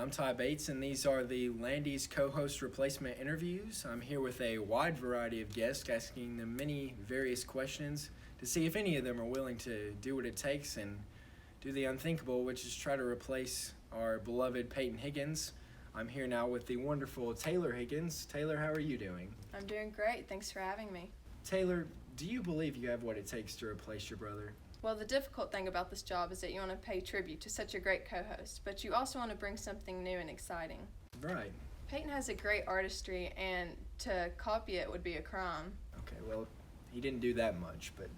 I'm Ty Bates, and these are the Landies co-host replacement interviews. I'm here with a wide variety of guests, asking them many various questions to see if any of them are willing to do what it takes and do the unthinkable, which is try to replace our beloved Peyton Higgins. I'm here now with the wonderful Taylor Higgins. Taylor, how are you doing? I'm doing great. Thanks for having me. Taylor, do you believe you have what it takes to replace your brother? Well, the difficult thing about this job is that you want to pay tribute to such a great co-host, but you also want to bring something new and exciting. Right. Peyton has a great artistry, and to copy it would be a crime. Okay, well, he didn't do that much, but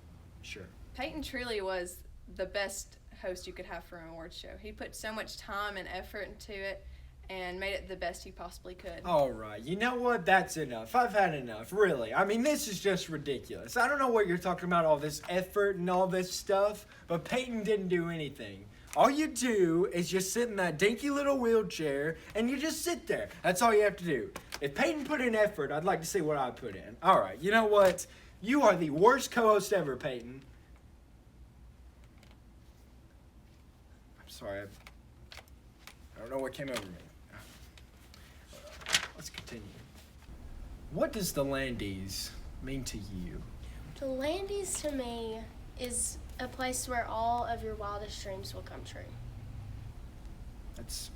sure. Peyton truly was the best host you could have for an awards show. He put so much time and effort into it and made it the best he possibly could. All right, you know what? That's enough. I've had enough, really. I mean, this is just ridiculous. I don't know what you're talking about, all this effort and all this stuff, but Peyton didn't do anything. All you do is just sit in that dinky little wheelchair, and you just sit there. That's all you have to do. If Peyton put in effort, I'd like to see what I put in. All right, you know what? You are the worst co-host ever, Peyton. I'm sorry. I don't know what came over me. Let's continue. What does the Landies mean to you? The Landies to me is a place where all of your wildest dreams will come true. It's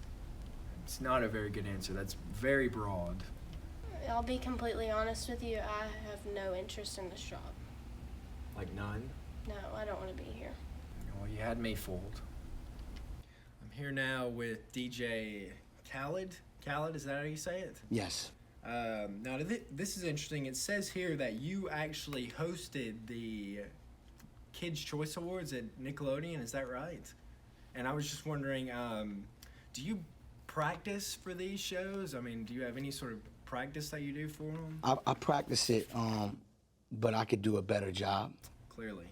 not a very good answer. That's very broad. I'll be completely honest with you, I have no interest in this job. Like none? No, I don't want to be here. Well, you had me fooled. I'm here now with DJ Khaled. Khaled, is that how you say it? Yes. Now, this is interesting. It says here that you actually hosted the Kids' Choice Awards at Nickelodeon. Is that right? And I was just wondering, do you practice for these shows? I mean, do you have any sort of practice that you do for them? I practice it, but I could do a better job. Clearly.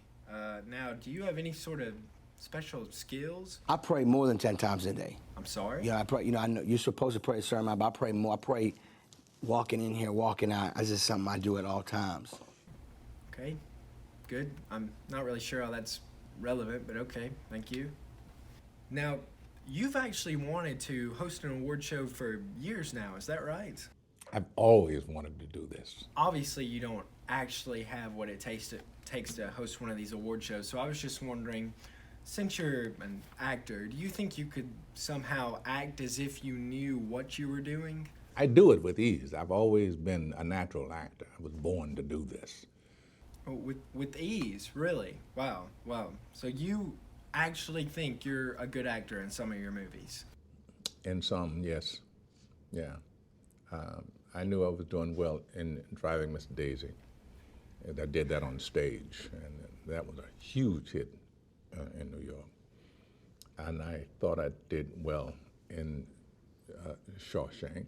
Now, do you have any sort of special skills? I pray more than 10 times a day. I'm sorry? Yeah, I pray. You know, I know you're supposed to pray a certain amount, but I pray more. I pray walking in here, walking out. It's just something I do at all times. Okay, good. I'm not really sure how that's relevant, but okay, thank you. Now, you've actually wanted to host an award show for years now, is that right? I've always wanted to do this. Obviously, you don't actually have what it takes to host one of these award shows, so I was just wondering, since you're an actor, do you think you could somehow act as if you knew what you were doing? I do it with ease. I've always been a natural actor. I was born to do this. Oh, with ease, really? Wow. So you actually think you're a good actor in some of your movies? In some, yes. Yeah. I knew I was doing well in Driving Miss Daisy. And I did that on stage, and that was a huge hit in New York. And I thought I did well in Shawshank,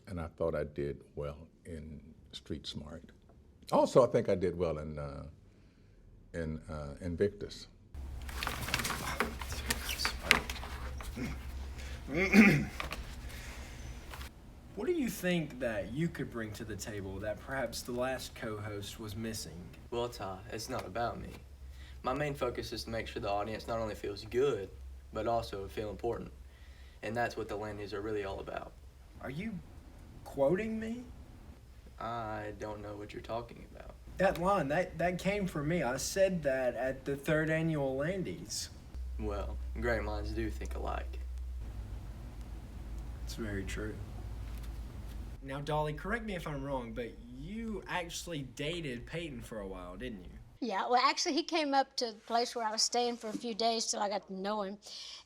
and I thought I did well in Street Smart. Also, I think I did well in Invictus. What do you think that you could bring to the table that perhaps the last co-host was missing? Well, Ty, it's not about me. My main focus is to make sure the audience not only feels good, but also feel important. And that's what the Landies are really all about. Are you quoting me? I don't know what you're talking about. That line, that came from me. I said that at the 3rd annual Landies. Well, great minds do think alike. It's very true. Now, Dolly, correct me if I'm wrong, but you actually dated Peyton for a while, didn't you? Yeah, well, actually, he came up to the place where I was staying for a few days till I got to know him.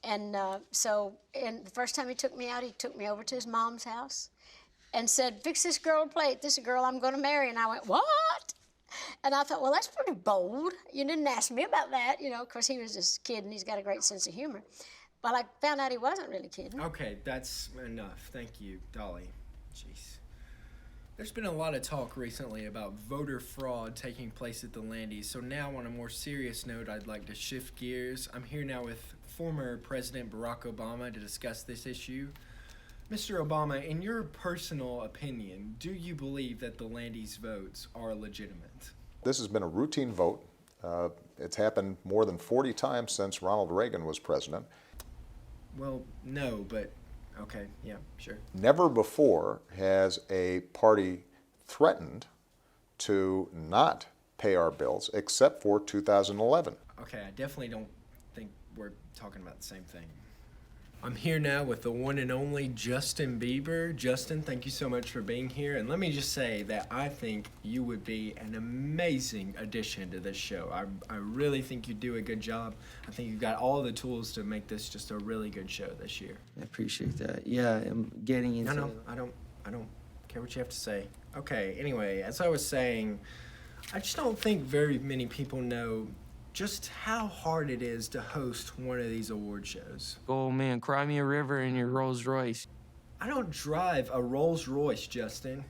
And and the first time he took me out, he took me over to his mom's house and said, "Fix this girl a plate. This is a girl I'm going to marry." And I went, "What?" And I thought, well, that's pretty bold. You didn't ask me about that, you know, because he was just kidding. He's got a great sense of humor. But I found out he wasn't really kidding. Okay, that's enough. Thank you, Dolly. Jeez. There's been a lot of talk recently about voter fraud taking place at the Landies, so now on a more serious note, I'd like to shift gears. I'm here now with former President Barack Obama to discuss this issue. Mr. Obama, in your personal opinion, do you believe that the Landies votes are legitimate? This has been a routine vote. It's happened more than 40 times since Ronald Reagan was president. Well, no, but Okay, yeah, sure. Never before has a party threatened to not pay our bills except for 2011. Okay, I definitely don't think we're talking about the same thing. I'm here now with the one and only Justin Bieber. Justin, thank you so much for being here. And let me just say that I think you would be an amazing addition to this show. I really think you do a good job. I think you've got all the tools to make this just a really good show this year. I appreciate that. Yeah, I'm getting into. No, I don't care what you have to say. Okay, anyway, as I was saying, I just don't think very many people know just how hard it is to host one of these award shows. Oh man, cry me a river in your Rolls Royce. I don't drive a Rolls Royce, Justin.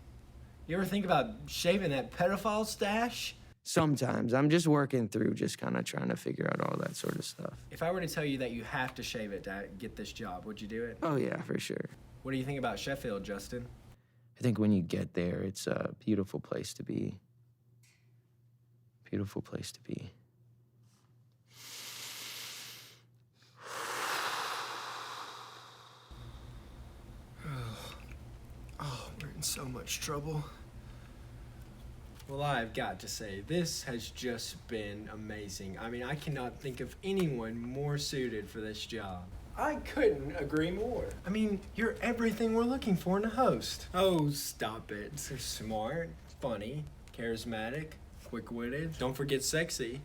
You ever think about shaving that pedophile stash? Sometimes I'm just working through, just kind of trying to figure out all that sort of stuff. If I were to tell you that you have to shave it to get this job, would you do it? Oh yeah, for sure. What do you think about Sheffield, Justin? I think when you get there, it's a beautiful place to be. Beautiful place to be. Oh, we're in so much trouble. Well, I've got to say, this has just been amazing. I mean, I cannot think of anyone more suited for this job. I couldn't agree more. I mean, you're everything we're looking for in a host. Oh, stop it. You're smart, funny, charismatic, quick-witted. Don't forget sexy.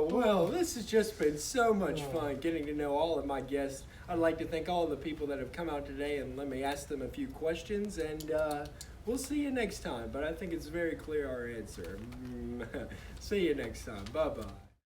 Well, this has just been so much fun getting to know all of my guests. I'd like to thank all of the people that have come out today and let me ask them a few questions, and we'll see you next time. But I think it's very clear our answer. See you next time. Bye-bye.